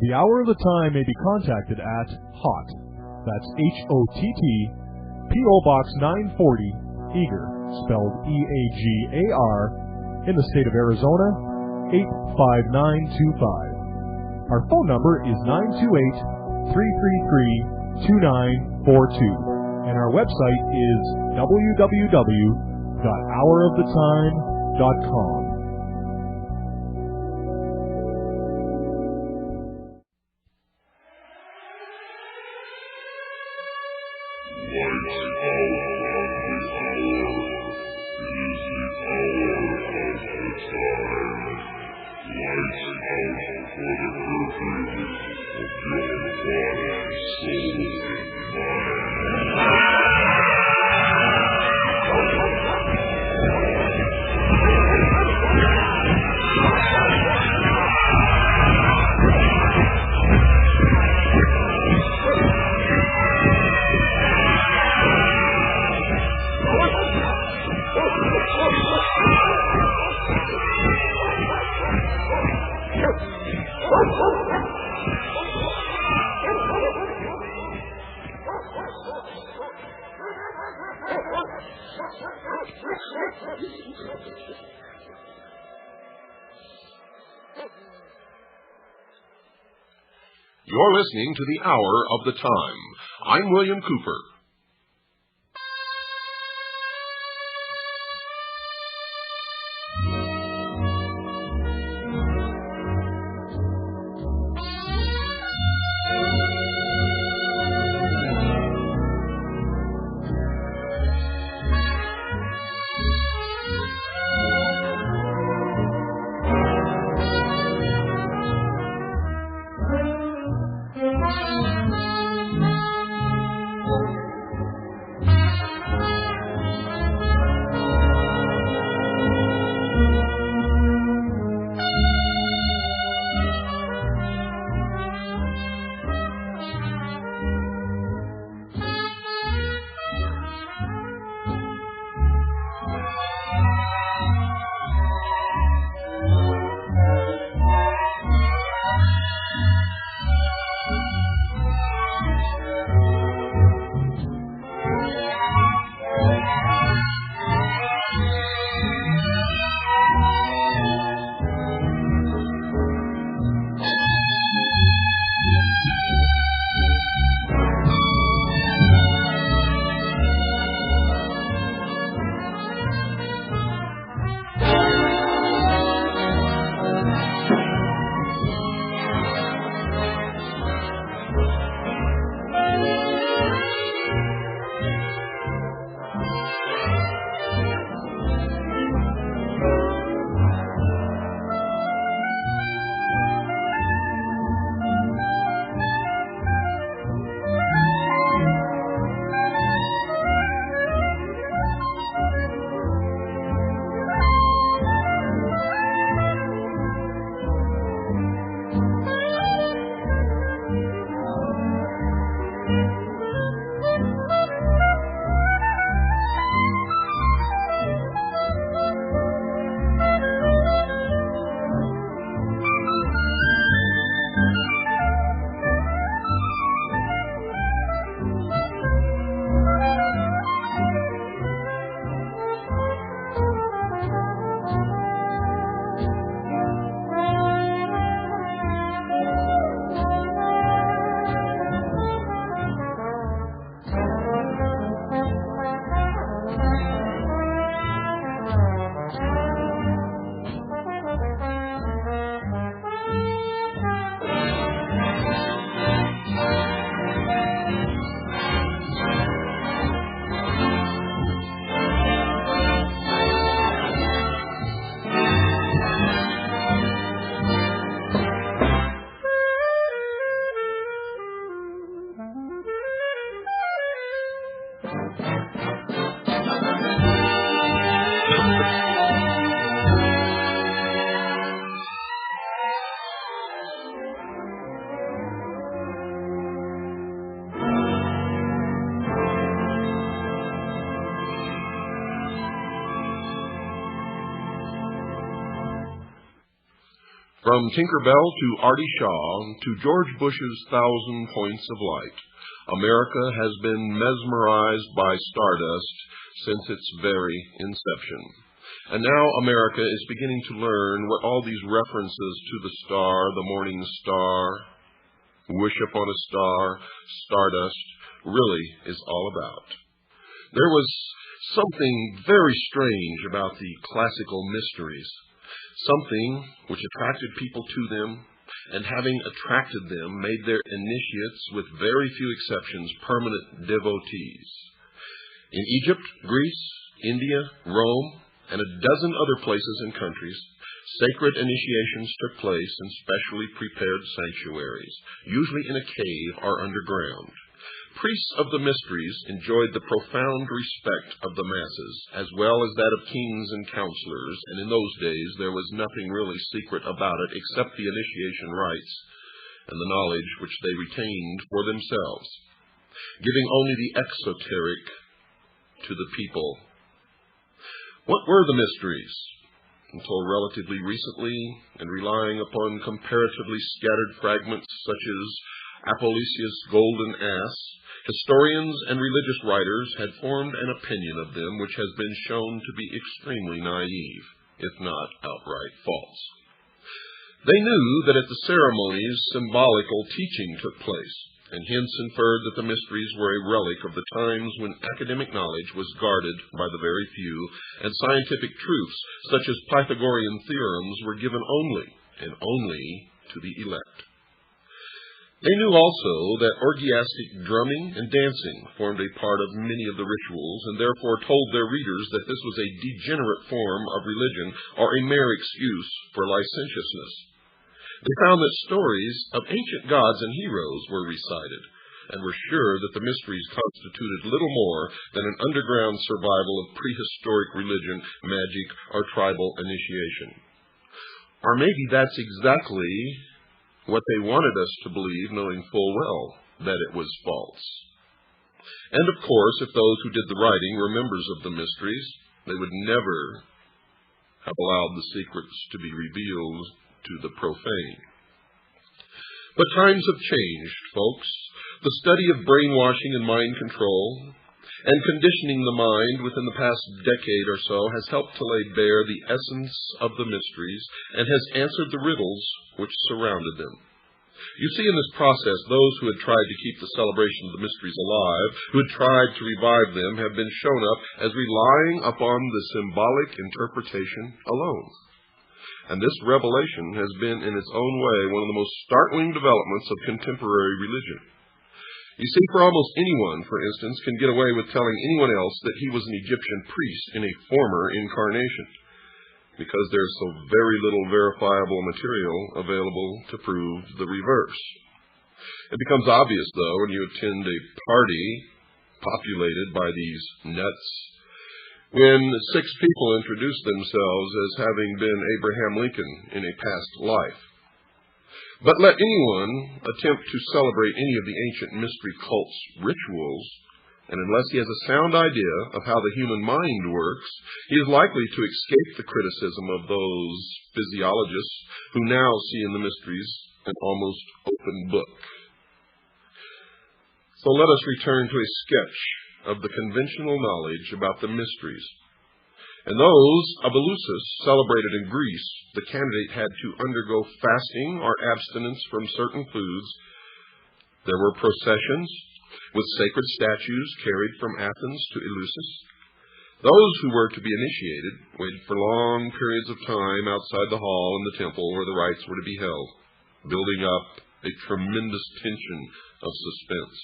The Hour of the Time may be contacted at HOTT, that's HOTT, P.O. Box 940, Eager, spelled E-A-G-A-R, in the state of Arizona, 85925. Our phone number is 928-333-2942, and our website is www.houroftheTime.com. You're listening to The Hour of the Time. I'm William Cooper. From Tinker Bell to Artie Shaw to George Bush's 1,000 Points of Light, America has been mesmerized by stardust since its very inception. And now America is beginning to learn what all these references to the star, the morning star, wish upon a star, stardust, really is all about. There was something very strange about the classical mysteries, something which attracted people to them, and having attracted them, made their initiates, with very few exceptions, permanent devotees. In Egypt, Greece, India, Rome, and a dozen other places and countries, sacred initiations took place in specially prepared sanctuaries, usually in a cave or underground. Priests of the mysteries enjoyed the profound respect of the masses, as well as that of kings and counselors, and in those days there was nothing really secret about it except the initiation rites and the knowledge which they retained for themselves, giving only the exoteric to the people. What were the mysteries? Until relatively recently, and relying upon comparatively scattered fragments such as Apollosius' Golden Ass, historians and religious writers had formed an opinion of them which has been shown to be extremely naive, if not outright false. They knew that at the ceremonies symbolical teaching took place, and hence inferred that the mysteries were a relic of the times when academic knowledge was guarded by the very few, and scientific truths, such as Pythagorean theorems, were given only, and only, to the elect. They knew also that orgiastic drumming and dancing formed a part of many of the rituals, and therefore told their readers that this was a degenerate form of religion, or a mere excuse for licentiousness. They found that stories of ancient gods and heroes were recited, and were sure that the mysteries constituted little more than an underground survival of prehistoric religion, magic, or tribal initiation. Or maybe that's exactly what they wanted us to believe, knowing full well that it was false. And of course, if those who did the writing were members of the mysteries, they would never have allowed the secrets to be revealed to the profane. But times have changed, folks. The study of brainwashing and mind control and conditioning the mind within the past decade or so has helped to lay bare the essence of the mysteries and has answered the riddles which surrounded them. You see in this process, those who had tried to keep the celebration of the mysteries alive, who had tried to revive them, have been shown up as relying upon the symbolic interpretation alone. And this revelation has been in its own way one of the most startling developments of contemporary religion. You see, for almost anyone, for instance, can get away with telling anyone else that he was an Egyptian priest in a former incarnation, because there's so very little verifiable material available to prove the reverse. It becomes obvious, though, when you attend a party populated by these nuts, when 6 people introduce themselves as having been Abraham Lincoln in a past life. But let anyone attempt to celebrate any of the ancient mystery cult's rituals, and unless he has a sound idea of how the human mind works, he is likely to escape the criticism of those physiologists who now see in the mysteries an almost open book. So let us return to a sketch of the conventional knowledge about the mysteries. In those of Eleusis, celebrated in Greece, the candidate had to undergo fasting or abstinence from certain foods. There were processions with sacred statues carried from Athens to Eleusis. Those who were to be initiated waited for long periods of time outside the hall in the temple where the rites were to be held, building up a tremendous tension of suspense.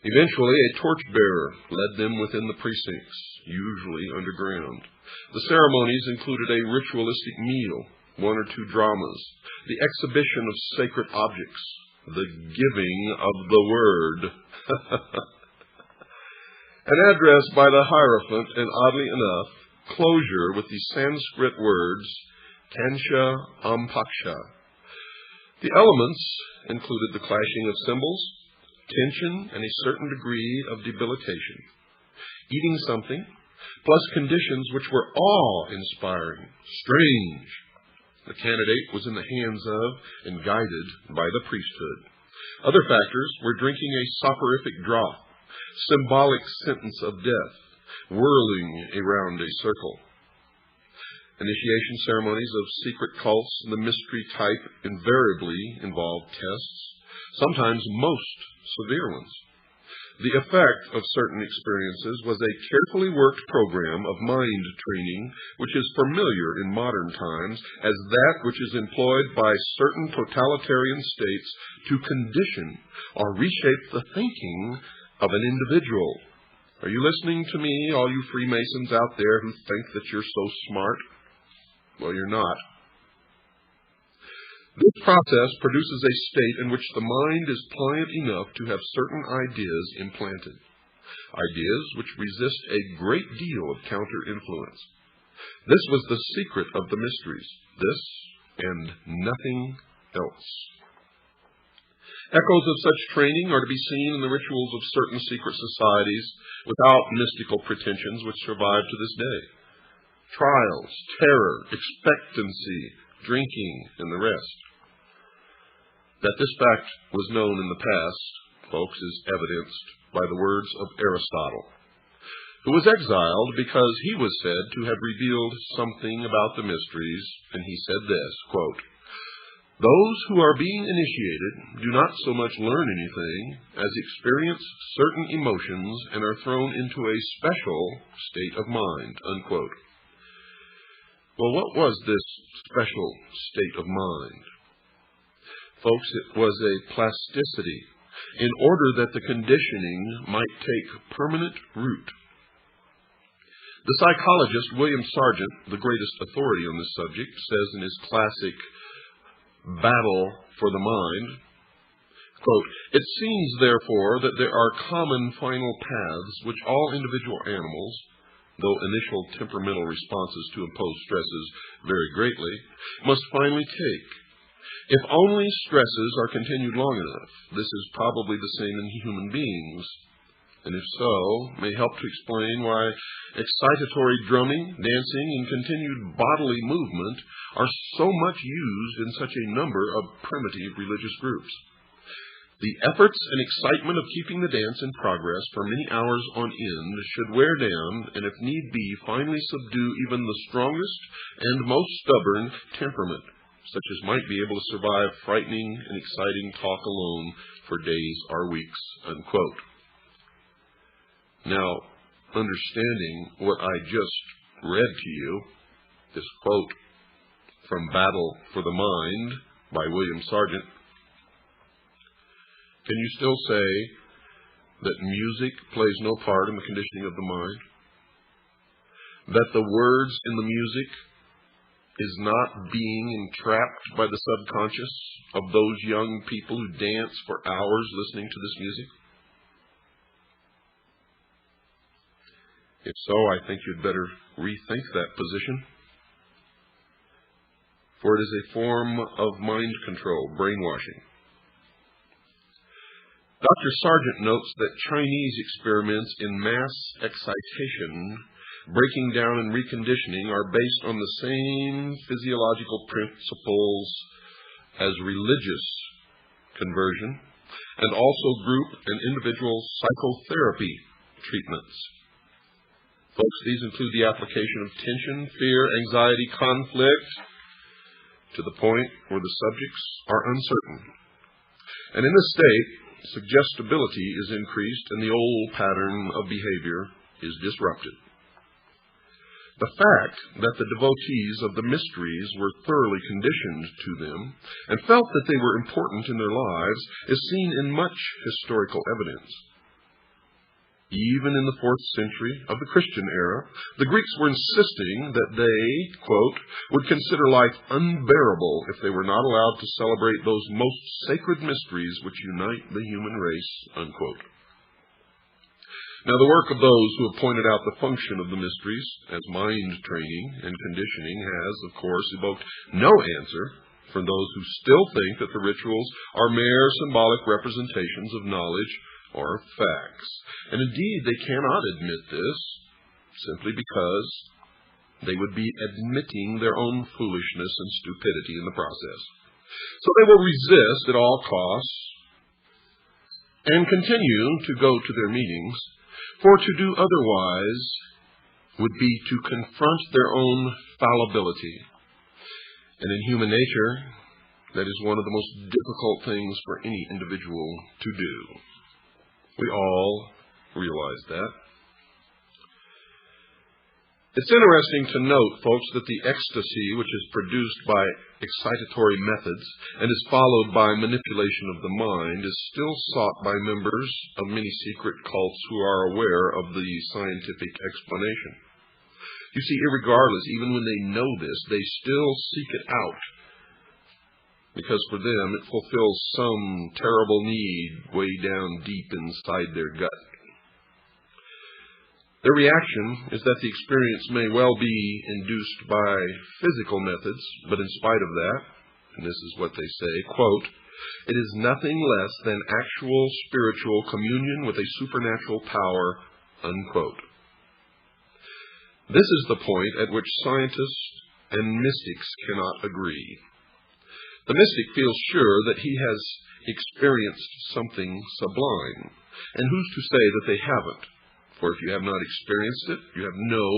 Eventually, a torchbearer led them within the precincts, usually underground. The ceremonies included a ritualistic meal, 1 or 2 dramas, the exhibition of sacred objects, the giving of the word, an address by the Hierophant, and oddly enough, closure with the Sanskrit words, Tansha Ampaksha. The elements included the clashing of cymbals, tension, and a certain degree of debilitation, eating something, plus conditions which were awe-inspiring, strange, The candidate was in the hands of and guided by the priesthood. Other factors were drinking a soporific draught, symbolic sentence of death, whirling around a circle. Initiation ceremonies of secret cults and the mystery type invariably involved tests, sometimes most severe ones. The effect of certain experiences was a carefully worked program of mind training, which is familiar in modern times as that which is employed by certain totalitarian states to condition or reshape the thinking of an individual. Are you listening to me, all you Freemasons out there who think that you're so smart? Well, you're not. This process produces a state in which the mind is pliant enough to have certain ideas implanted, ideas which resist a great deal of counter-influence. This was the secret of the mysteries, this and nothing else. Echoes of such training are to be seen in the rituals of certain secret societies without mystical pretensions which survive to this day. Trials, terror, expectancy, drinking, and the rest. That this fact was known in the past, folks, is evidenced by the words of Aristotle, who was exiled because he was said to have revealed something about the mysteries, and he said this, quote, "Those who are being initiated do not so much learn anything as experience certain emotions and are thrown into a special state of mind," unquote. Well, what was this special state of mind? Folks, it was a plasticity in order that the conditioning might take permanent root. The psychologist William Sargent, the greatest authority on this subject, says in his classic Battle for the Mind, quote, "It seems, therefore, that there are common final paths which all individual animals, though initial temperamental responses to imposed stresses vary greatly, must finally take. If only stresses are continued long enough, this is probably the same in human beings, and if so, may help to explain why excitatory drumming, dancing, and continued bodily movement are so much used in such a number of primitive religious groups. The efforts and excitement of keeping the dance in progress for many hours on end should wear down, and if need be, finally subdue even the strongest and most stubborn temperament, such as might be able to survive frightening and exciting talk alone for days or weeks," unquote. Now, understanding what I just read to you, this quote from Battle for the Mind by William Sargent, can you still say that music plays no part in the conditioning of the mind? That the words in the music is not being entrapped by the subconscious of those young people who dance for hours listening to this music? If so, I think you'd better rethink that position. For it is a form of mind control, brainwashing. Dr. Sargent notes that Chinese experiments in mass excitation, breaking down and reconditioning, are based on the same physiological principles as religious conversion, and also group and individual psychotherapy treatments. Folks, these include the application of tension, fear, anxiety, conflict, to the point where the subjects are uncertain. And in this state, suggestibility is increased and the old pattern of behavior is disrupted. The fact that the devotees of the mysteries were thoroughly conditioned to them and felt that they were important in their lives is seen in much historical evidence. Even in the 4th century of the Christian era, the Greeks were insisting that they, quote, would consider life unbearable if they were not allowed to celebrate those most sacred mysteries which unite the human race, unquote. Now, the work of those who have pointed out the function of the mysteries as mind training and conditioning has, of course, evoked no answer from those who still think that the rituals are mere symbolic representations of knowledge or facts. And indeed, they cannot admit this simply because They would be admitting their own foolishness and stupidity in the process. So they will resist at all costs and continue to go to their meetings, for to do otherwise would be to confront their own fallibility. And in human nature, that is one of the most difficult things for any individual to do. We all realize that. It's interesting to note, folks, that the ecstasy which is produced by excitatory methods and is followed by manipulation of the mind is still sought by members of many secret cults who are aware of the scientific explanation. You see, irregardless, even when they know this, they still seek it out, because for them it fulfills some terrible need way down deep inside their gut. Their reaction is that the experience may well be induced by physical methods, but in spite of that, and this is what they say, quote, it is nothing less than actual spiritual communion with a supernatural power, unquote. This is the point at which scientists and mystics cannot agree. The mystic feels sure that he has experienced something sublime, and who's to say that they haven't? For if you have not experienced it, you have no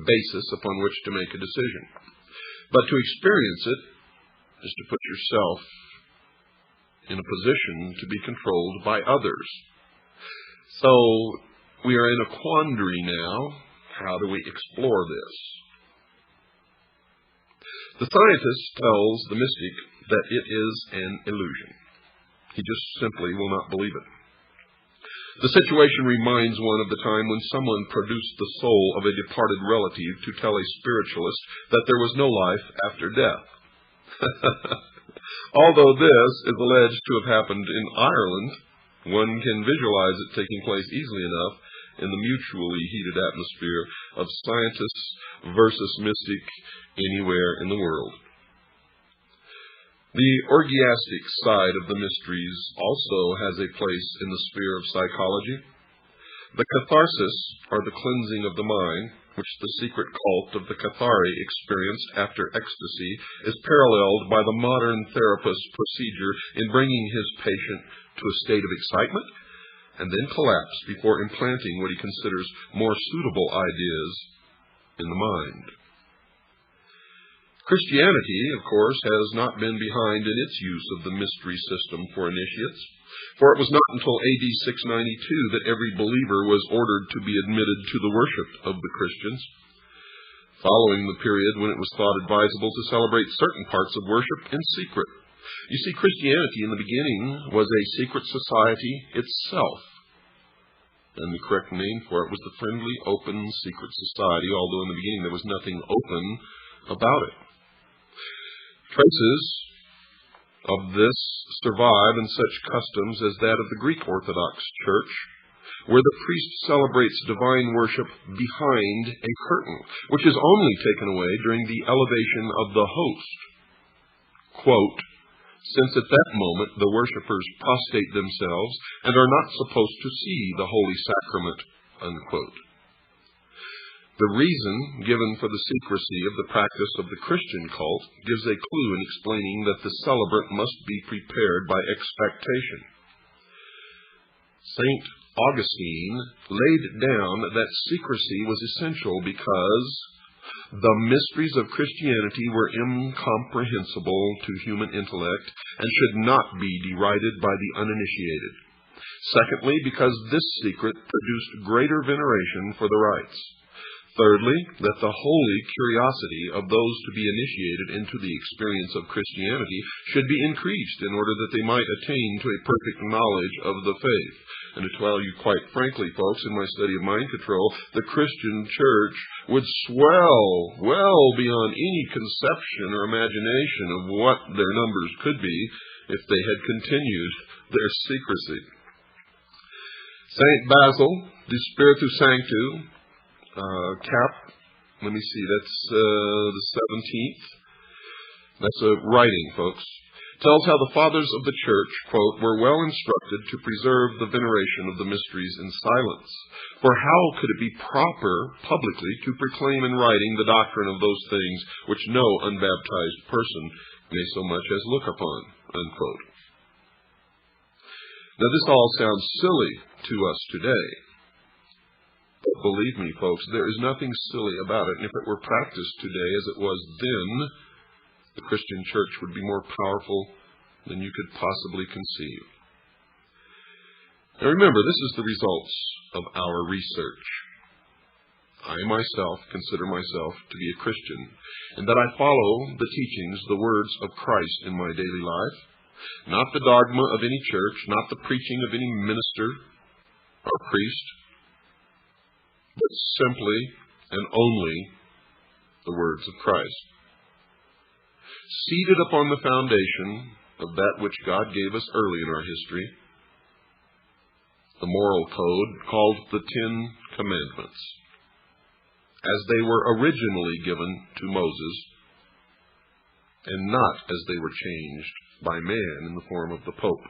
basis upon which to make a decision. But to experience it is to put yourself in a position to be controlled by others. So we are in a quandary now. How do we explore this? The scientist tells the mystic that it is an illusion. He just simply will not believe it. The situation reminds one of the time when someone produced the soul of a departed relative to tell a spiritualist that there was no life after death. Although this is alleged to have happened in Ireland, one can visualize it taking place easily enough in the mutually heated atmosphere of scientists versus mystic anywhere in the world. The orgiastic side of the mysteries also has a place in the sphere of psychology. The catharsis, or the cleansing of the mind, which the secret cult of the Cathari experienced after ecstasy, is paralleled by the modern therapist's procedure in bringing his patient to a state of excitement and then collapse before implanting what he considers more suitable ideas in the mind. Christianity, of course, has not been behind in its use of the mystery system for initiates, for it was not until AD 692 that every believer was ordered to be admitted to the worship of the Christians, following the period when it was thought advisable to celebrate certain parts of worship in secret. You see, Christianity in the beginning was a secret society itself, and the correct name for it was the Friendly Open Secret Society, although in the beginning there was nothing open about it. Traces of this survive in such customs as that of the Greek Orthodox Church, where the priest celebrates divine worship behind a curtain, which is only taken away during the elevation of the host. Quote, since at that moment the worshippers prostrate themselves and are not supposed to see the holy sacrament, unquote. The reason given for the secrecy of the practice of the Christian cult gives a clue in explaining that the celebrant must be prepared by expectation. St. Augustine laid down that secrecy was essential because the mysteries of Christianity were incomprehensible to human intellect and should not be derided by the uninitiated. Secondly, because this secret produced greater veneration for the rites. Thirdly, that the holy curiosity of those to be initiated into the experience of Christianity should be increased in order that they might attain to a perfect knowledge of the faith. And to tell you quite frankly, folks, in my study of mind control, the Christian church would swell well beyond any conception or imagination of what their numbers could be if they had continued their secrecy. St. Basil, de Spiritu Sanctu, let me see, that's the 17th. That's a writing, folks. tells how the fathers of the church, quote, were well instructed to preserve the veneration of the mysteries in silence. For how could it be proper publicly to proclaim in writing the doctrine of those things which no unbaptized person may so much as look upon, unquote. Now this all sounds silly to us today. But believe me, folks, there is nothing silly about it. And if it were practiced today as it was then, the Christian church would be more powerful than you could possibly conceive. Now remember, this is the results of our research. I myself consider myself to be a Christian, and that I follow the teachings, the words of Christ in my daily life, not the dogma of any church, not the preaching of any minister or priest, but simply and only the words of Christ. Seated upon the foundation of that which God gave us early in our history, the moral code called the Ten Commandments, as they were originally given to Moses, and not as they were changed by man in the form of the Pope.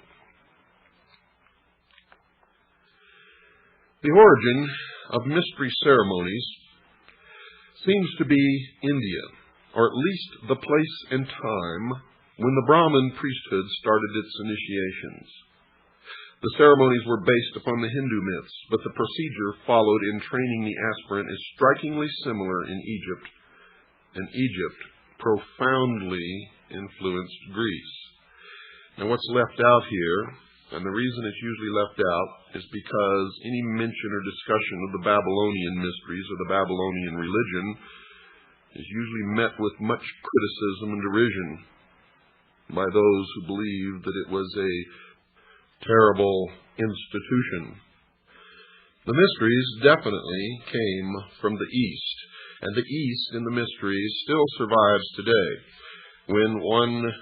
The origin of mystery ceremonies seems to be India, or at least the place and time when the Brahmin priesthood started its initiations. The ceremonies were based upon the Hindu myths, but the procedure followed in training the aspirant is strikingly similar in Egypt, and Egypt profoundly influenced Greece. Now what's left out here, and the reason it's usually left out, is because any mention or discussion of the Babylonian mysteries or the Babylonian religion is usually met with much criticism and derision by those who believe that it was a terrible institution. The mysteries definitely came from the East, and the East in the mysteries still survives today. When one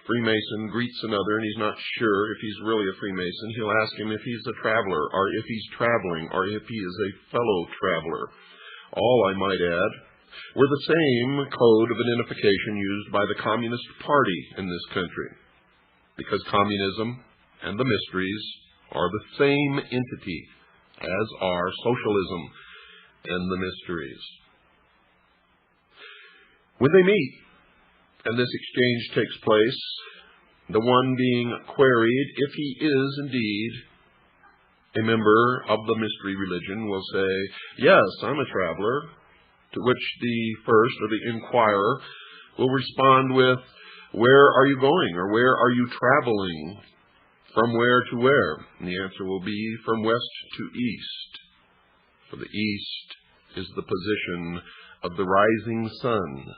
Freemason greets another and he's not sure if he's really a Freemason, he'll ask him if he's a traveler, or if he's traveling, or if he is a fellow traveler. All, I might add, were the same code of identification used by the Communist Party in this country, because communism and the mysteries are the same entity as are socialism and the mysteries. When they meet, and this exchange takes place, the one being queried if he is indeed a member of the mystery religion will say, "Yes, I'm a traveler," to which the first, or the inquirer, will respond with, "Where are you going?" or "Where are you traveling? From where to where?" And the answer will be, "From west to east." For the east is the position of the rising sun,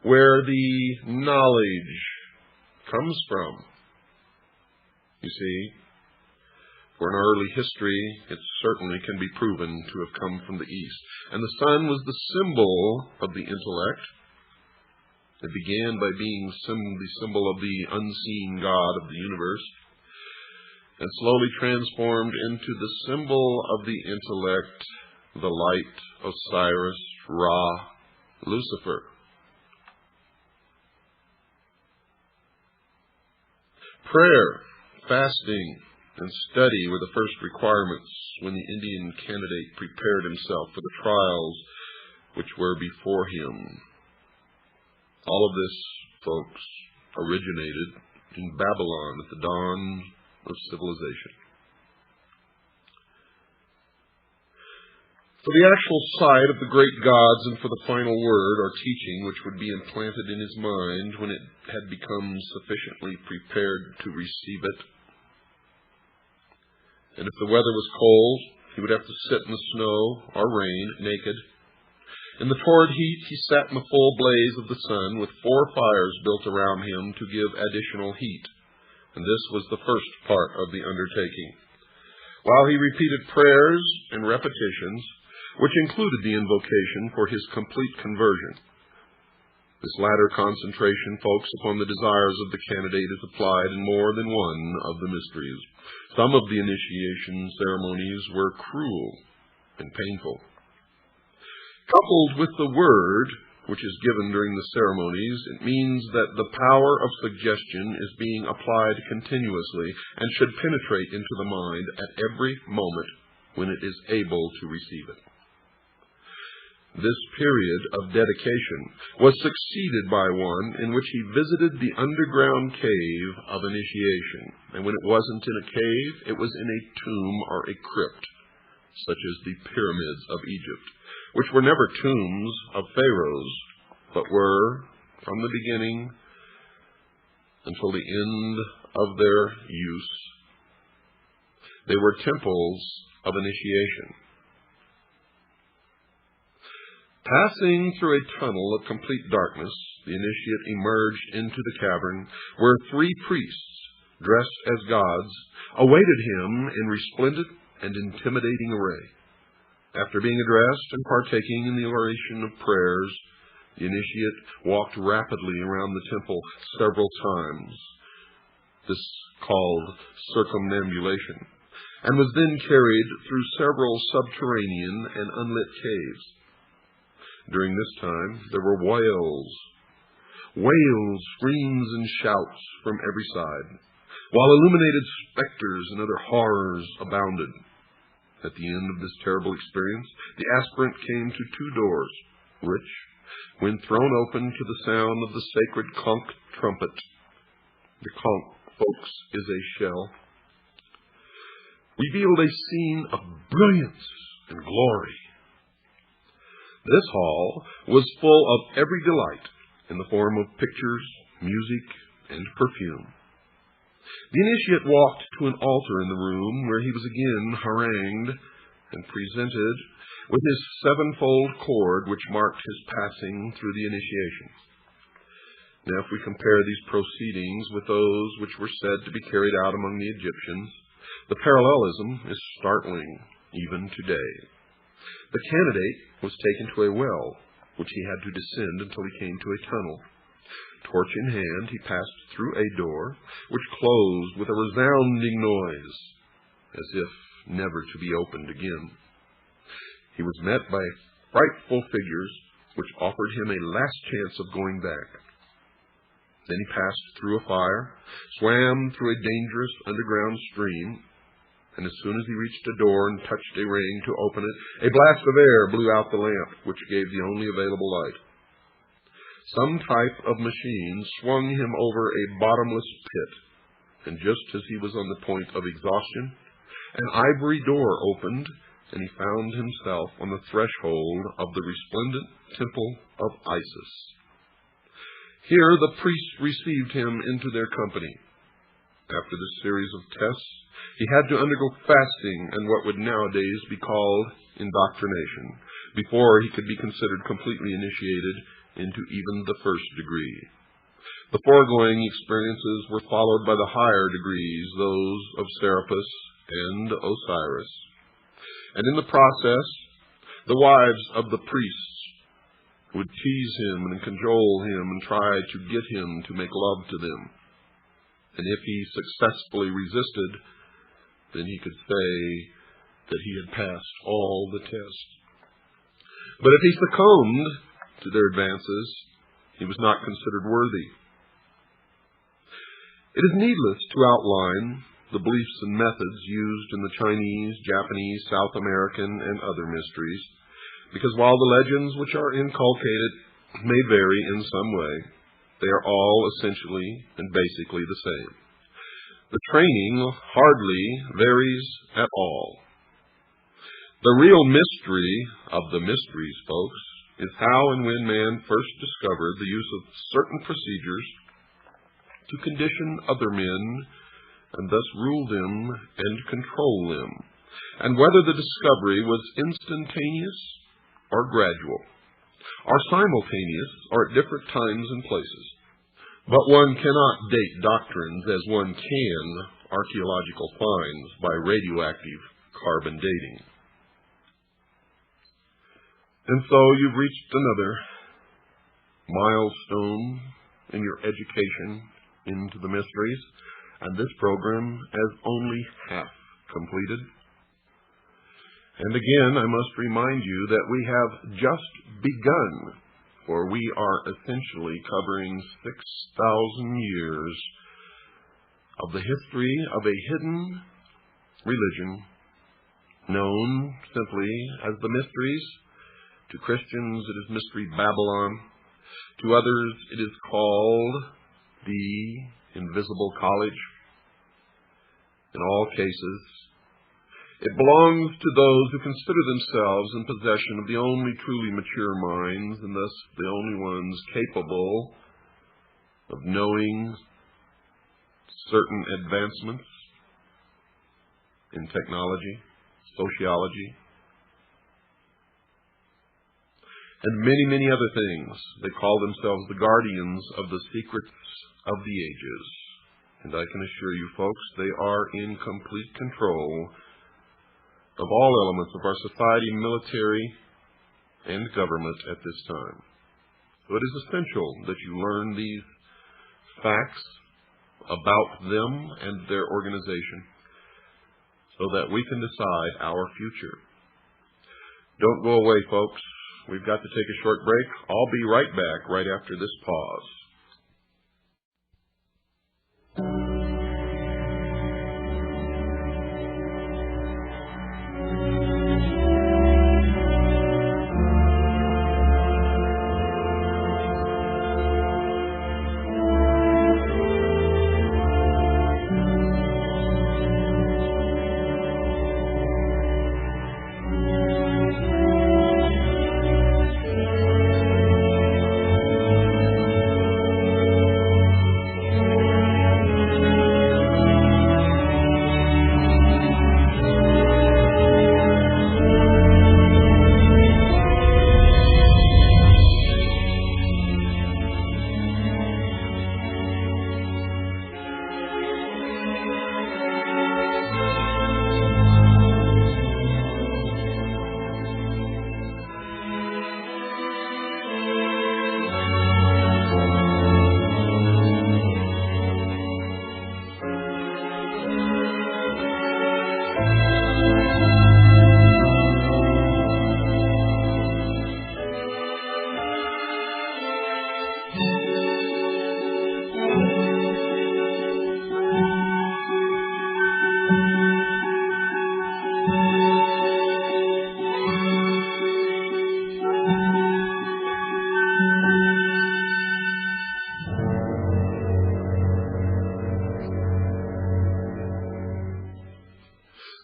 where the knowledge comes from. You see, for in early history, it certainly can be proven to have come from the east. And the sun was the symbol of the intellect. It began by being the symbol of the unseen God of the universe, and slowly transformed into the symbol of the intellect, the light, Osiris, Ra, Lucifer. Prayer, fasting, and study were the first requirements when the Indian candidate prepared himself for the trials which were before him. All of this, folks, originated in Babylon at the dawn of civilization. For the actual sight of the great gods and for the final word or teaching which would be implanted in his mind when it had become sufficiently prepared to receive it. And if the weather was cold, he would have to sit in the snow or rain naked. In the torrid heat, he sat in the full blaze of the sun with 4 fires built around him to give additional heat. And this was the first part of the undertaking. While he repeated prayers and repetitions, which included the invocation for his complete conversion. This latter concentration, folks, upon the desires of the candidate is applied in more than one of the mysteries. Some of the initiation ceremonies were cruel and painful. Coupled with the word which is given during the ceremonies, it means that the power of suggestion is being applied continuously and should penetrate into the mind at every moment when it is able to receive it. This period of dedication was succeeded by one in which he visited the underground cave of initiation, and when it wasn't in a cave, it was in a tomb or a crypt, such as the pyramids of Egypt, which were never tombs of pharaohs, but were, from the beginning until the end of their use, they were temples of initiation. Passing through a tunnel of complete darkness, the initiate emerged into the cavern, where 3 priests, dressed as gods, awaited him in resplendent and intimidating array. After being addressed and partaking in the oration of prayers, the initiate walked rapidly around the temple several times, this called circumambulation, and was then carried through several subterranean and unlit caves. During this time, there were wails, screams, and shouts from every side, while illuminated specters and other horrors abounded. At the end of this terrible experience, the aspirant came to 2 doors, which, when thrown open to the sound of the sacred conch trumpet — the conch, folks, is a shell — revealed a scene of brilliance and glory. This hall was full of every delight in the form of pictures, music, and perfume. The initiate walked to an altar in the room, where he was again harangued and presented with his 7-fold cord, which marked his passing through the initiation. Now, if we compare these proceedings with those which were said to be carried out among the Egyptians, the parallelism is startling even today. The candidate was taken to a well, which he had to descend until he came to a tunnel. Torch in hand, he passed through a door, which closed with a resounding noise, as if never to be opened again. He was met by frightful figures, which offered him a last chance of going back. Then he passed through a fire, swam through a dangerous underground stream, and as soon as he reached a door and touched a ring to open it, a blast of air blew out the lamp, which gave the only available light. Some type of machine swung him over a bottomless pit, and just as he was on the point of exhaustion, an ivory door opened, and he found himself on the threshold of the resplendent temple of Isis. Here the priests received him into their company. After this series of tests, he had to undergo fasting and what would nowadays be called indoctrination, before he could be considered completely initiated into even the first degree. The foregoing experiences were followed by the higher degrees, those of Serapis and Osiris. And in the process, the wives of the priests would tease him and cajole him and try to get him to make love to them. And if he successfully resisted, then he could say that he had passed all the tests. But if he succumbed to their advances, he was not considered worthy. It is needless to outline the beliefs and methods used in the Chinese, Japanese, South American, and other mysteries, because while the legends which are inculcated may vary in some way, they are all essentially and basically the same. The training hardly varies at all. The real mystery of the mysteries, folks, is how and when man first discovered the use of certain procedures to condition other men and thus rule them and control them, and whether the discovery was instantaneous or gradual, or simultaneous or at different times and places. But one cannot date doctrines as one can archaeological finds by radioactive carbon dating. And so you've reached another milestone in your education into the mysteries, and this program is only half completed. And again, I must remind you that we have just begun for we are essentially covering 6,000 years of the history of a hidden religion known simply as the Mysteries. To Christians, it is Mystery Babylon. To others, it is called the Invisible College. In all cases, it belongs to those who consider themselves in possession of the only truly mature minds, and thus the only ones capable of knowing certain advancements in technology, sociology, and many, many other things. They call themselves the guardians of the secrets of the ages. And I can assure you, folks, they are in complete control of all elements of our society, military, and government at this time. So it is essential that you learn these facts about them and their organization so that we can decide our future. Don't go away, folks. We've got to take a short break. I'll be right back right after this pause.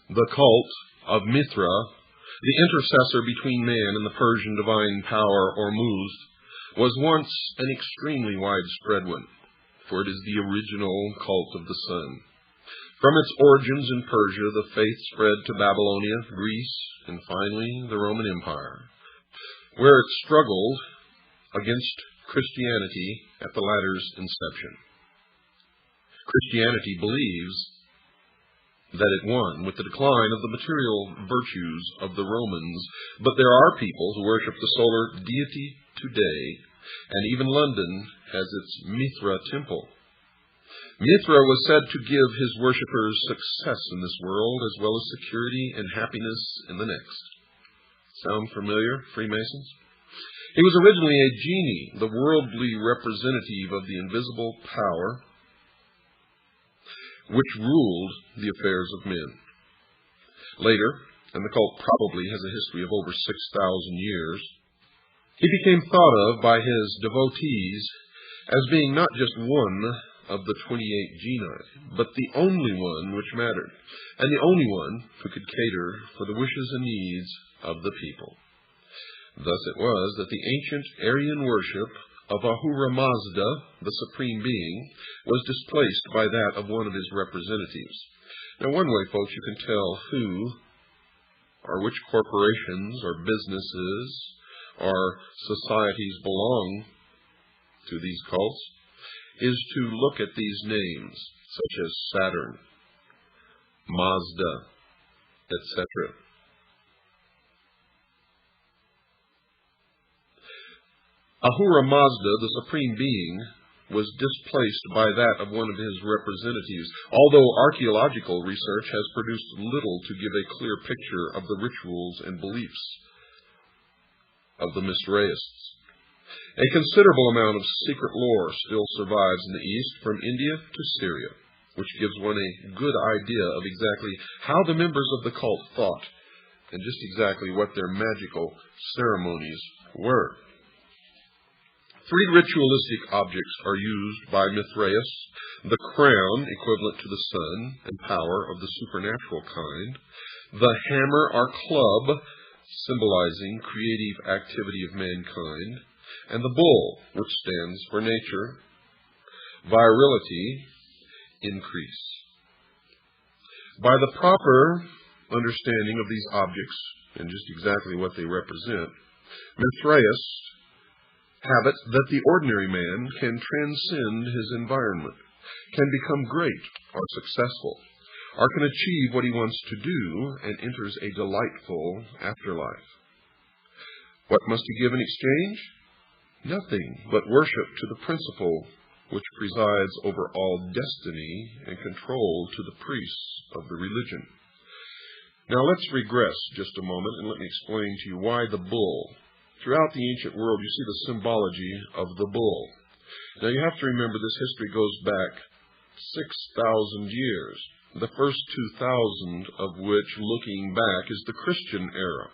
The cult of Mithra, the intercessor between man and the Persian divine power Ormuz, was once an extremely widespread one, for it is the original cult of the sun. From its origins in Persia, the faith spread to Babylonia, Greece, and finally the Roman Empire, where it struggled against Christianity at the latter's inception. Christianity believes that it won with the decline of the material virtues of the Romans, but there are people who worship the solar deity today, and even London has its Mithra temple. Mithra was said to give his worshippers success in this world, as well as security and happiness in the next. Sound familiar, Freemasons? He was originally a genie, the worldly representative of the invisible power which ruled the affairs of men. Later, and the cult probably has a history of over 6,000 years, he became thought of by his devotees as being not just one of the 28 genii, but the only one which mattered, and the only one who could cater for the wishes and needs of the people. Thus it was that the ancient Aryan worship of Ahura Mazda, the Supreme Being, was displaced by that of one of his representatives. Now, one way, folks, you can tell who or which corporations or businesses or societies belong to these cults is to look at these names, such as Saturn, Mazda, etc. Ahura Mazda, the Supreme Being, was displaced by that of one of his representatives, although archaeological research has produced little to give a clear picture of the rituals and beliefs of the Mithraists. A considerable amount of secret lore still survives in the East, from India to Syria, which gives one a good idea of exactly how the members of the cult thought and just exactly what their magical ceremonies were. 3 ritualistic objects are used by Mithraeus: the crown, equivalent to the sun and power of the supernatural kind; the hammer or club, symbolizing creative activity of mankind; and the bull, which stands for nature, virility, increase. By the proper understanding of these objects and just exactly what they represent, Mithraeus have it that the ordinary man can transcend his environment, can become great or successful, or can achieve what he wants to do and enters a delightful afterlife. What must he give in exchange? Nothing but worship to the principle which presides over all destiny and control to the priests of the religion. Now let's regress just a moment and let me explain to you why the bull. Throughout the ancient world, you see the symbology of the bull. Now you have to remember this history goes back 6,000 years, the first 2,000 of which, looking back, is the Christian era.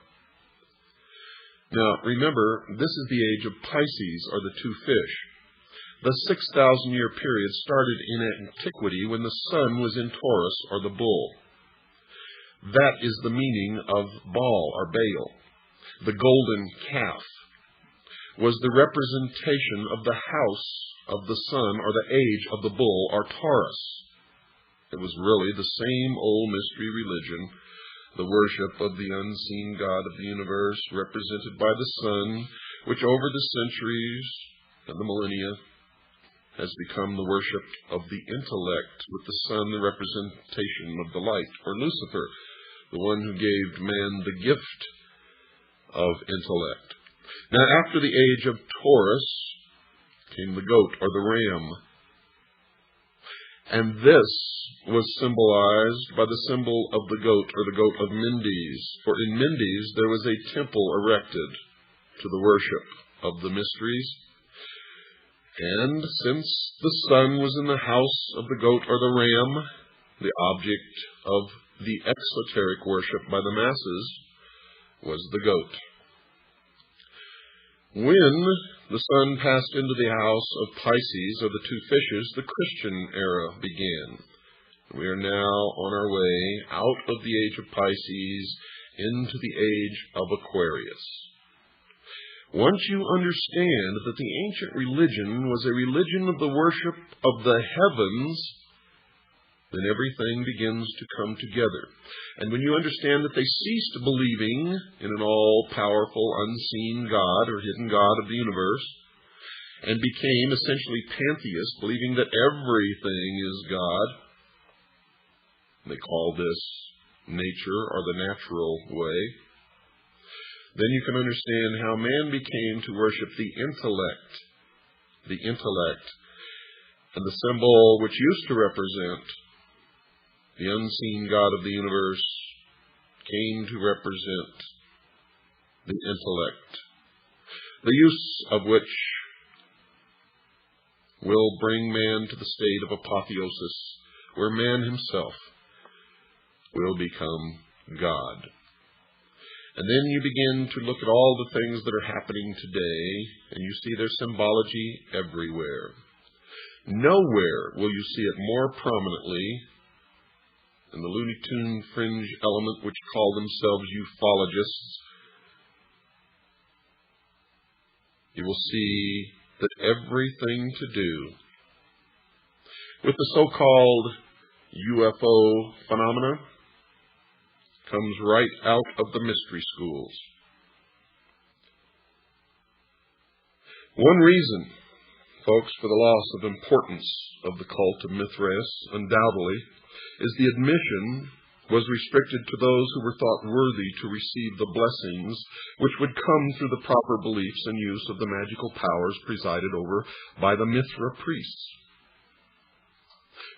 Now remember, this is the age of Pisces, or the 2 fish. The 6,000-year period started in antiquity when the sun was in Taurus, or the bull. That is the meaning of Baal, or Baal. The golden calf was the representation of the house of the sun, or the age of the bull, or Taurus. It was really the same old mystery religion, the worship of the unseen God of the universe, represented by the sun, which over the centuries and the millennia has become the worship of the intellect, with the sun the representation of the light, or Lucifer, the one who gave man the gift of intellect. Now, after the age of Taurus came the goat, or the ram. And this was symbolized by the symbol of the goat, or the goat of Mendes. For in Mendes there was a temple erected to the worship of the mysteries. And since the sun was in the house of the goat or the ram, the object of the exoteric worship by the masses was the goat. When the sun passed into the house of Pisces, or the 2 fishes, the Christian era began. We are now on our way out of the age of Pisces into the age of Aquarius. Once you understand that the ancient religion was a religion of the worship of the heavens, then everything begins to come together. And when you understand that they ceased believing in an all-powerful, unseen God or hidden God of the universe, and became essentially pantheists, believing that everything is God, they call this nature, or the natural way, then you can understand how man became to worship the intellect, and the symbol which used to represent the unseen God of the universe came to represent the intellect, the use of which will bring man to the state of apotheosis, where man himself will become God. And then you begin to look at all the things that are happening today, and you see their symbology everywhere. Nowhere will you see it more prominently than the Looney Tune fringe element which call themselves ufologists. You will see that everything to do with the so-called UFO phenomena comes right out of the mystery schools. One reason, folks, for the loss of importance of the cult of Mithraeus, undoubtedly, is the admission was restricted to those who were thought worthy to receive the blessings which would come through the proper beliefs and use of the magical powers presided over by the Mithra priests.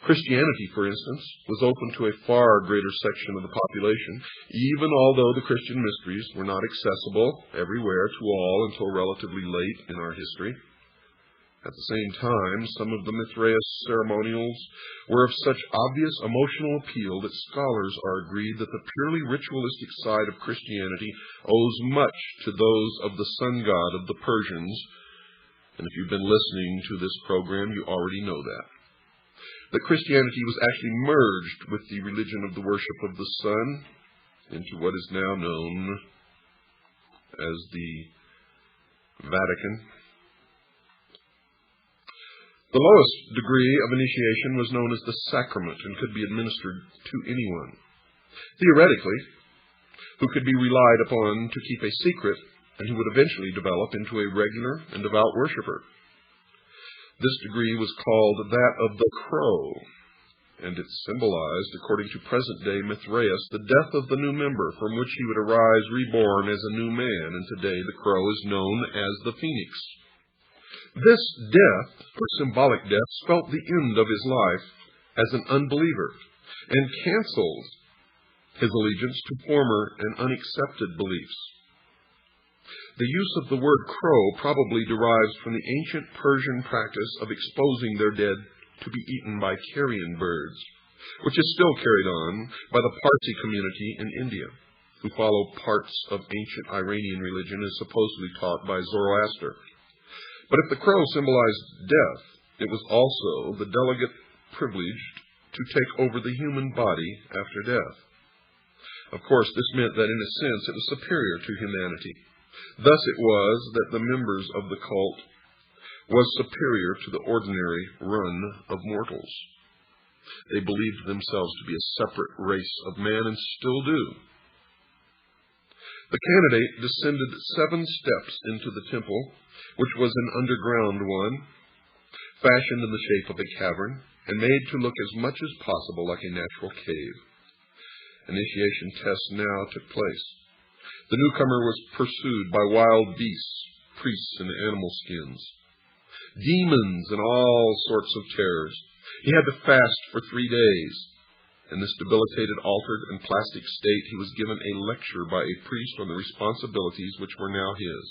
Christianity, for instance, was open to a far greater section of the population, even although the Christian mysteries were not accessible everywhere to all until relatively late in our history. At the same time, some of the Mithraeus ceremonials were of such obvious emotional appeal that scholars are agreed that the purely ritualistic side of Christianity owes much to those of the sun god of the Persians. And if you've been listening to this program, you already know that Christianity was actually merged with the religion of the worship of the sun into what is now known as the Vatican. The lowest degree of initiation was known as the sacrament and could be administered to anyone. Theoretically, who could be relied upon to keep a secret and who would eventually develop into a regular and devout worshiper. This degree was called that of the crow, and it symbolized, according to present-day Mithraeus, the death of the new member from which he would arise reborn as a new man, and today the crow is known as the phoenix. This death, or symbolic death, spelt the end of his life as an unbeliever and canceled his allegiance to former and unaccepted beliefs. The use of the word crow probably derives from the ancient Persian practice of exposing their dead to be eaten by carrion birds, which is still carried on by the Parsi community in India, who follow parts of ancient Iranian religion as supposedly taught by Zoroaster. But if the crow symbolized death, it was also the delegate privileged to take over the human body after death. Of course, this meant that in a sense it was superior to humanity. Thus it was that the members of the cult was superior to the ordinary run of mortals. They believed themselves to be a separate race of man and still do. The candidate descended 7 steps into the temple, which was an underground one, fashioned in the shape of a cavern, and made to look as much as possible like a natural cave. Initiation tests now took place. The newcomer was pursued by wild beasts, priests in animal skins, demons, and all sorts of terrors. He had to fast for 3 days. In this debilitated, altered, and plastic state, he was given a lecture by a priest on the responsibilities which were now his.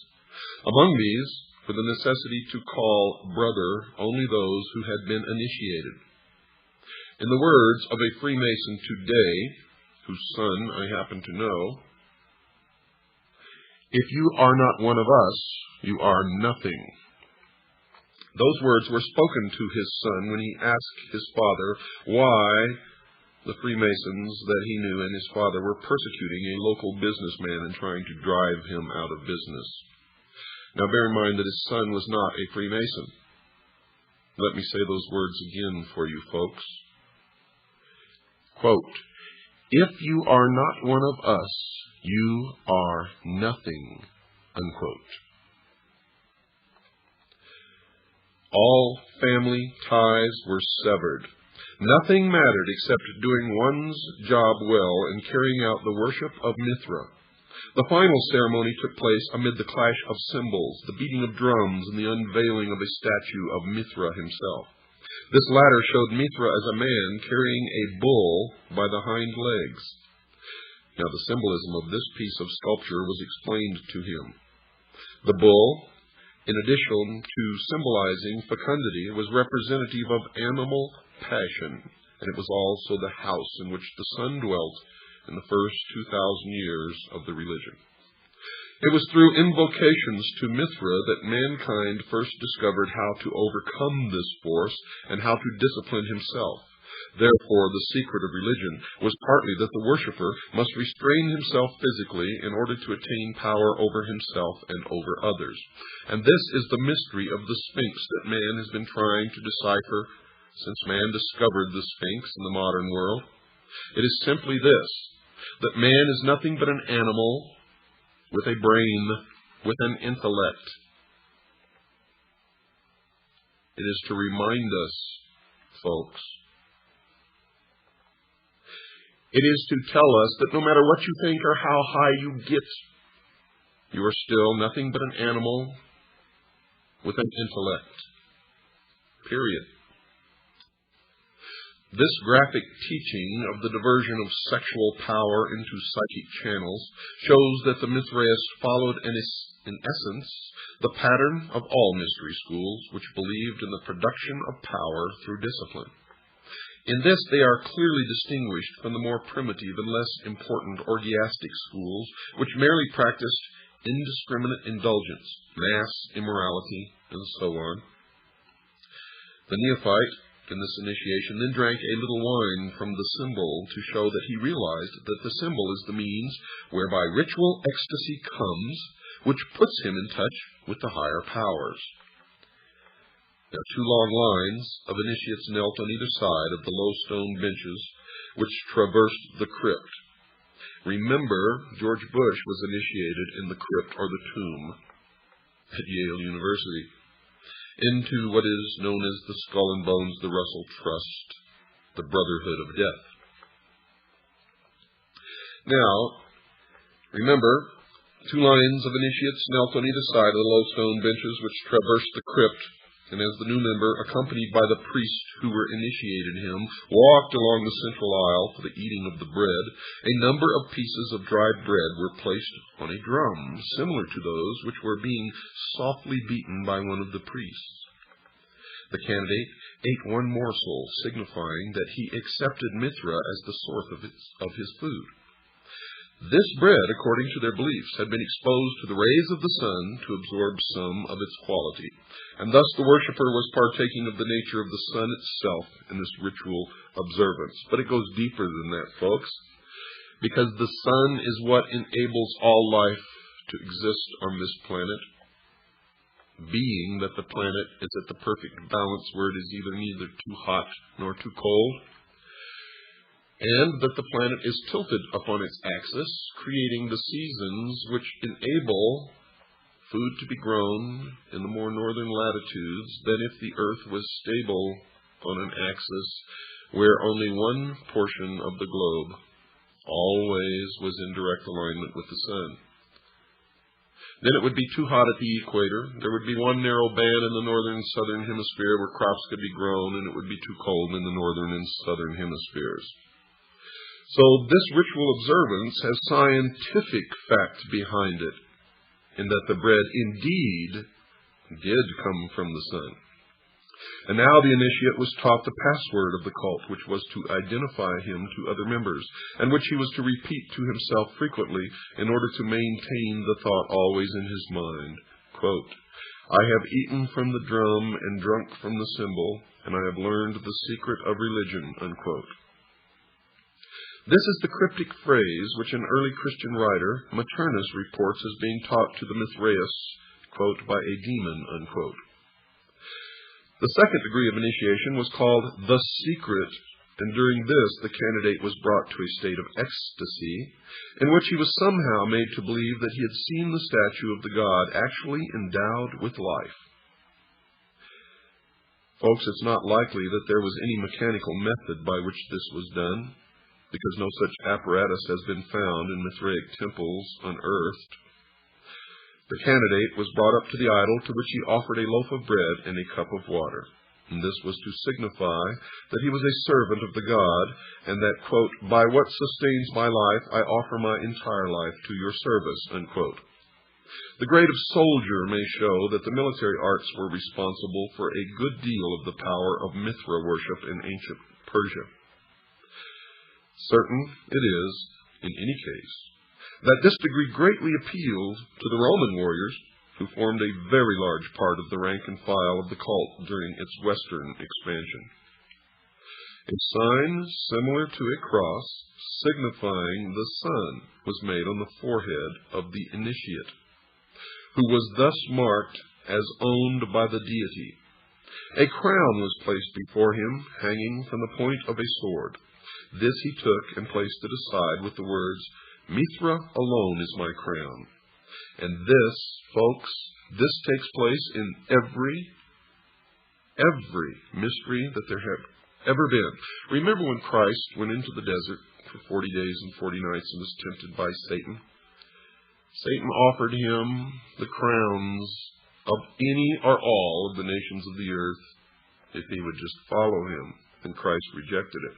Among these, for the necessity to call brother only those who had been initiated. In the words of a Freemason today, whose son I happen to know, "If you are not one of us, you are nothing." Those words were spoken to his son when he asked his father why the Freemasons that he knew and his father were persecuting a local businessman and trying to drive him out of business. Now bear in mind that his son was not a Freemason. Let me say those words again for you folks. Quote, "If you are not one of us, you are nothing," unquote. All family ties were severed. Nothing mattered except doing one's job well and carrying out the worship of Mithra. The final ceremony took place amid the clash of cymbals, the beating of drums, and the unveiling of a statue of Mithra himself. This latter showed Mithra as a man carrying a bull by the hind legs. Now, the symbolism of this piece of sculpture was explained to him. The bull, in addition to symbolizing fecundity, was representative of animal passion, and it was also the house in which the sun dwelt in the first 2,000 years of the religion. It was through invocations to Mithra that mankind first discovered how to overcome this force and how to discipline himself. Therefore, the secret of religion was partly that the worshipper must restrain himself physically in order to attain power over himself and over others. And this is the mystery of the Sphinx that man has been trying to decipher since man discovered the Sphinx in the modern world. It is simply this, that man is nothing but an animal with a brain, with an intellect. It is to remind us, folks, it is to tell us that no matter what you think or how high you get, you are still nothing but an animal with an intellect. Period. This graphic teaching of the diversion of sexual power into psychic channels shows that the Mithraists followed, in essence, the pattern of all mystery schools which believed in the production of power through discipline. In this, they are clearly distinguished from the more primitive and less important orgiastic schools, which merely practiced indiscriminate indulgence, mass immorality, and so on. The neophyte in this initiation then drank a little wine from the symbol to show that he realized that the symbol is the means whereby ritual ecstasy comes, which puts him in touch with the higher powers. Now, two long lines of initiates knelt on either side of the low stone benches which traversed the crypt. Remember, George Bush was initiated in the crypt or the tomb at Yale University into what is known as the Skull and Bones, the Russell Trust, the Brotherhood of Death. Now, remember, two lines of initiates knelt on either side of the low stone benches which traversed the crypt, and as the new member, accompanied by the priests who were initiated him, walked along the central aisle for the eating of the bread, a number of pieces of dried bread were placed on a drum, similar to those which were being softly beaten by one of the priests. The candidate ate one morsel, signifying that he accepted Mithra as the source of his food. This bread, according to their beliefs, had been exposed to the rays of the sun to absorb some of its quality, and thus the worshipper was partaking of the nature of the sun itself in this ritual observance. But it goes deeper than that, folks, because the sun is what enables all life to exist on this planet, being that the planet is at the perfect balance where it is neither too hot nor too cold, and that the planet is tilted upon its axis, creating the seasons which enable food to be grown in the more northern latitudes than if the Earth was stable on an axis where only one portion of the globe always was in direct alignment with the sun. Then it would be too hot at the equator. There would be one narrow band in the northern and southern hemisphere where crops could be grown, and it would be too cold in the northern and southern hemispheres. So this ritual observance has scientific fact behind it, in that the bread indeed did come from the sun. And now the initiate was taught the password of the cult, which was to identify him to other members, and which he was to repeat to himself frequently in order to maintain the thought always in his mind. Quote, "I have eaten from the drum and drunk from the cymbal, and I have learned the secret of religion." Unquote. This is the cryptic phrase which an early Christian writer, Maternus, reports as being taught to the Mithraists, quote, "by a demon," unquote. The second degree of initiation was called the secret, and during this the candidate was brought to a state of ecstasy, in which he was somehow made to believe that he had seen the statue of the god actually endowed with life. Folks, it's not likely that there was any mechanical method by which this was done, because no such apparatus has been found in Mithraic temples unearthed. The candidate was brought up to the idol, to which he offered a loaf of bread and a cup of water. And this was to signify that he was a servant of the god, and that, quote, "by what sustains my life, I offer my entire life to your service," unquote. The grade of soldier may show that the military arts were responsible for a good deal of the power of Mithra worship in ancient Persia. Certain it is, in any case, that this degree greatly appealed to the Roman warriors, who formed a very large part of the rank and file of the cult during its western expansion. A sign similar to a cross, signifying the sun, was made on the forehead of the initiate, who was thus marked as owned by the deity. A crown was placed before him, hanging from the point of a sword. This he took and placed it aside with the words, "Mithra alone is my crown." And this, folks, this takes place in every mystery that there have ever been. Remember when Christ went into the desert for 40 days and 40 nights and was tempted by Satan? Satan offered him the crowns of any or all of the nations of the earth if he would just follow him. and Christ rejected it.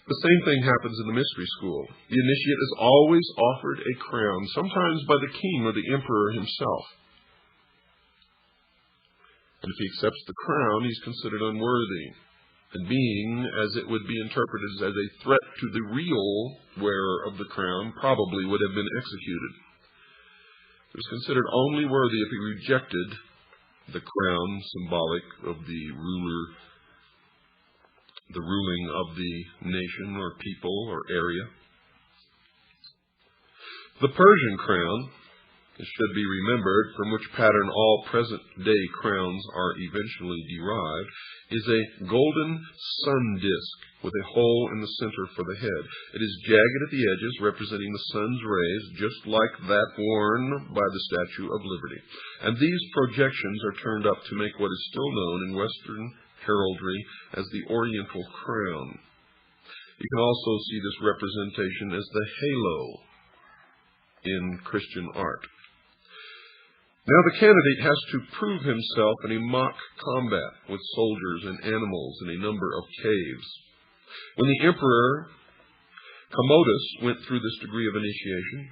The same thing happens in the mystery school. The initiate is always offered a crown, sometimes by the king or the emperor himself. And if he accepts the crown, he's considered unworthy, and being, as it would be interpreted as a threat to the real wearer of the crown, probably would have been executed. He was considered only worthy if he rejected the crown, symbolic of the ruling of the nation or people or area. The Persian crown, it should be remembered, from which pattern all present-day crowns are eventually derived, is a golden sun disk with a hole in the center for the head. It is jagged at the edges, representing the sun's rays, just like that worn by the Statue of Liberty. And these projections are turned up to make what is still known in Western heraldry as the Oriental crown. You can also see this representation as the halo in Christian art. Now the candidate has to prove himself in a mock combat with soldiers and animals in a number of caves. When the Emperor Commodus went through this degree of initiation,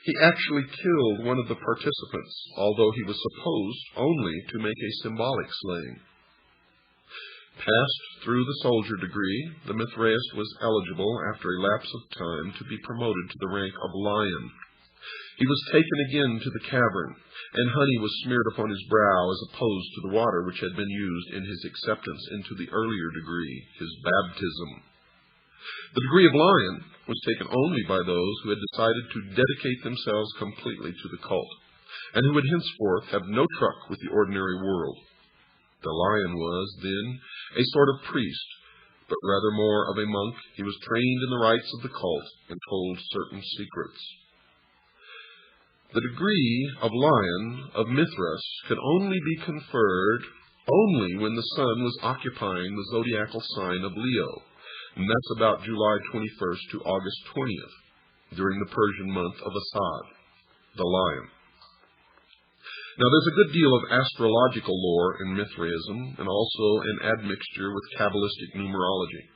he actually killed one of the participants, although he was supposed only to make a symbolic slaying. Passed through the soldier degree, the Mithraist was eligible, after a lapse of time, to be promoted to the rank of lion. He was taken again to the cavern, and honey was smeared upon his brow as opposed to the water which had been used in his acceptance into the earlier degree, his baptism. The degree of lion was taken only by those who had decided to dedicate themselves completely to the cult, and who would henceforth have no truck with the ordinary world. The lion was, then, a sort of priest, but rather more of a monk. He was trained in the rites of the cult and told certain secrets. The degree of lion of Mithras could only be conferred when the sun was occupying the zodiacal sign of Leo, and that's about July 21st to August 20th, during the Persian month of Asad, the lion. Now, there's a good deal of astrological lore in Mithraism, and also an admixture with Kabbalistic numerology.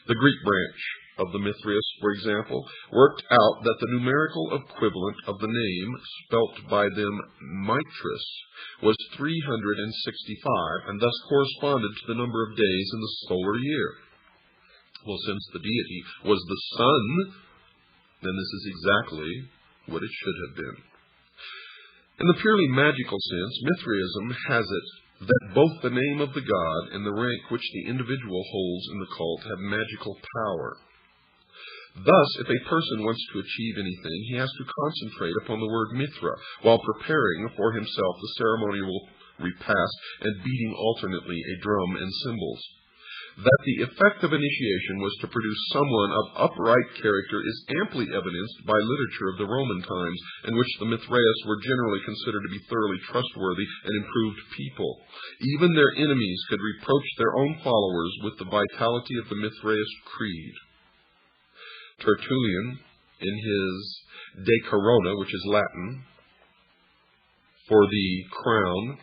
The Greek branch of the Mithraists, for example, worked out that the numerical equivalent of the name, spelt by them Mithras, was 365, and thus corresponded to the number of days in the solar year. Well, since the deity was the sun, then this is exactly what it should have been. In the purely magical sense, Mithraism has it that both the name of the god and the rank which the individual holds in the cult have magical power. Thus, if a person wants to achieve anything, he has to concentrate upon the word Mithra while preparing for himself the ceremonial repast and beating alternately a drum and cymbals. That the effect of initiation was to produce someone of upright character is amply evidenced by literature of the Roman times, in which the Mithraists were generally considered to be thoroughly trustworthy and improved people. Even their enemies could reproach their own followers with the vitality of the Mithraist creed. Tertullian, in his De Corona, which is Latin for the crown,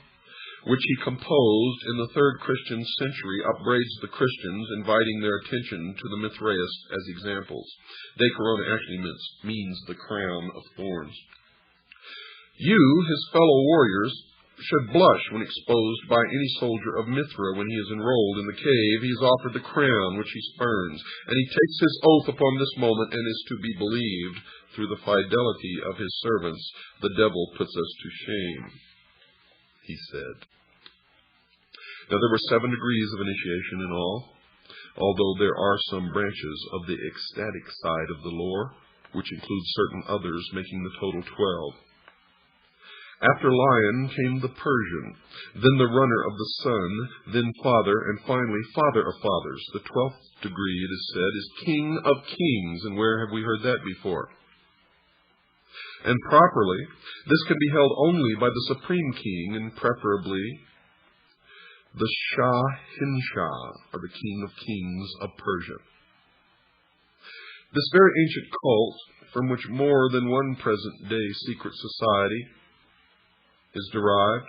which he composed in the 3rd Christian century, upbraids the Christians, inviting their attention to the Mithraists as examples. De Corona actually means the crown of thorns. You, his fellow warriors, should blush when exposed by any soldier of Mithra. When he is enrolled in the cave, he is offered the crown which he spurns, and he takes his oath upon this moment and is to be believed. Through the fidelity of his servants, the devil puts us to shame, he said. Now, there were 7 degrees of initiation in all, although there are some branches of the ecstatic side of the lore, which include certain others, making the total 12. After lion came the Persian, then the runner of the sun, then father, and finally father of fathers. The 12th degree, it is said, is king of kings, and where have we heard that before? And properly, this can be held only by the supreme king, and preferably the Shah-Hinshah, or the king of kings of Persia. This very ancient cult, from which more than one present-day secret society is derived,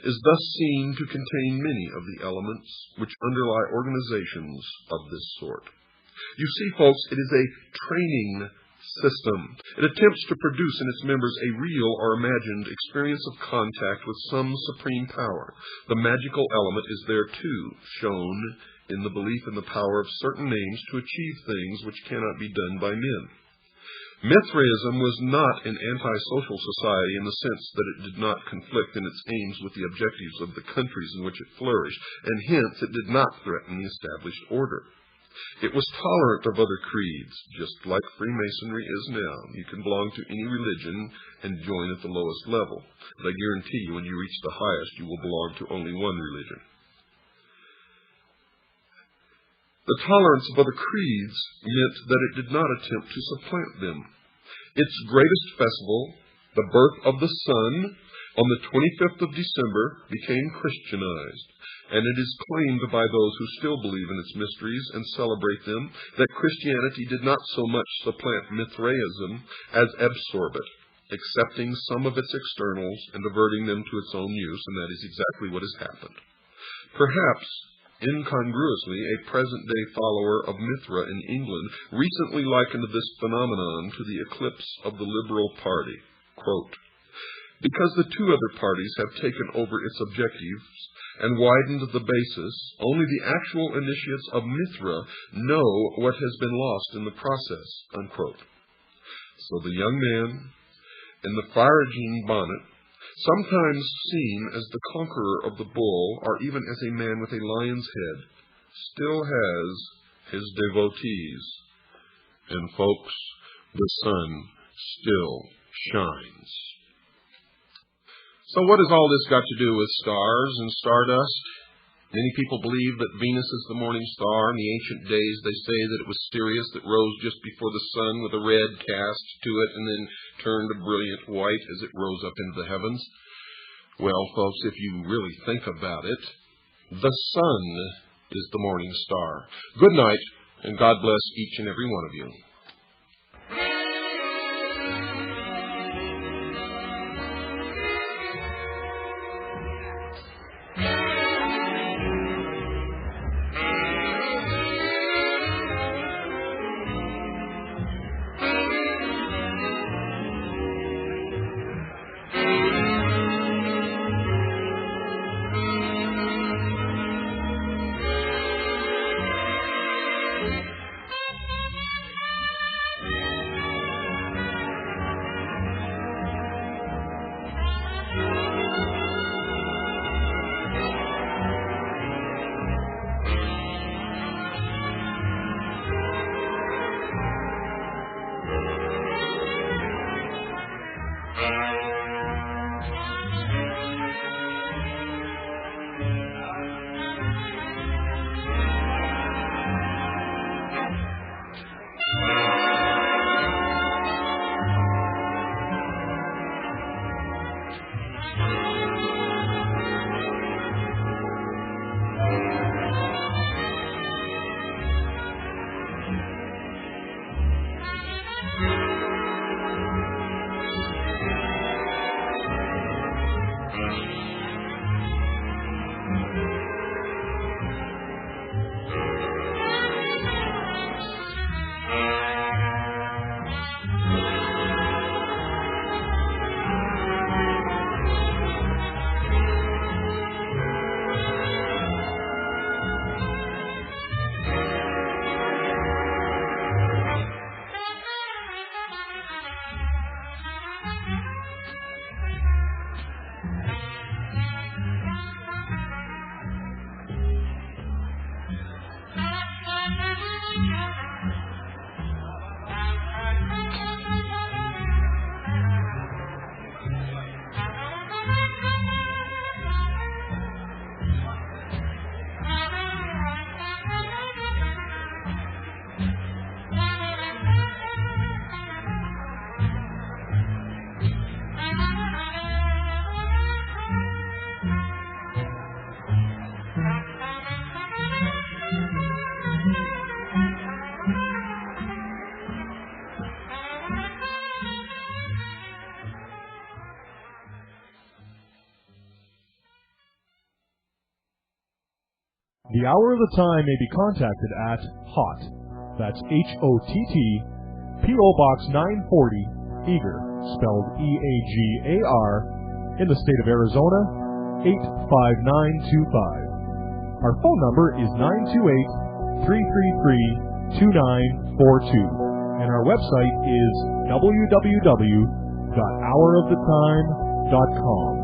is thus seen to contain many of the elements which underlie organizations of this sort. You see, folks, it is a training system. It attempts to produce in its members a real or imagined experience of contact with some supreme power. The magical element is there, too, shown in the belief in the power of certain names to achieve things which cannot be done by men. Mithraism was not an anti-social society in the sense that it did not conflict in its aims with the objectives of the countries in which it flourished, and hence it did not threaten the established order. It was tolerant of other creeds, just like Freemasonry is now. You can belong to any religion and join at the lowest level. But I guarantee you, when you reach the highest, you will belong to only one religion. The tolerance of other creeds meant that it did not attempt to supplant them. Its greatest festival, the birth of the sun, on the 25th of December, became Christianized. And it is claimed by those who still believe in its mysteries and celebrate them that Christianity did not so much supplant Mithraism as absorb it, accepting some of its externals and diverting them to its own use, and that is exactly what has happened. Perhaps, incongruously, a present-day follower of Mithra in England recently likened this phenomenon to the eclipse of the Liberal Party. Quote, "Because the two other parties have taken over its objectives and widened the basis, only the actual initiates of Mithra know what has been lost in the process." Unquote. So the young man in the Phrygian bonnet, sometimes seen as the conqueror of the bull, or even as a man with a lion's head, still has his devotees. And folks, the sun still shines. So what has all this got to do with stars and stardust? Many people believe that Venus is the morning star. In the ancient days, they say that it was Sirius that rose just before the sun with a red cast to it and then turned a brilliant white as it rose up into the heavens. Well, folks, if you really think about it, the sun is the morning star. Good night, and God bless each and every one of you. The Hour of the Time may be contacted at HOTT, that's H-O-T-T, P.O. Box 940, Eager, spelled E-A-G-A-R, in the state of Arizona, 85925. Our phone number is 928-333-2942, and our website is www.houroftheTime.com.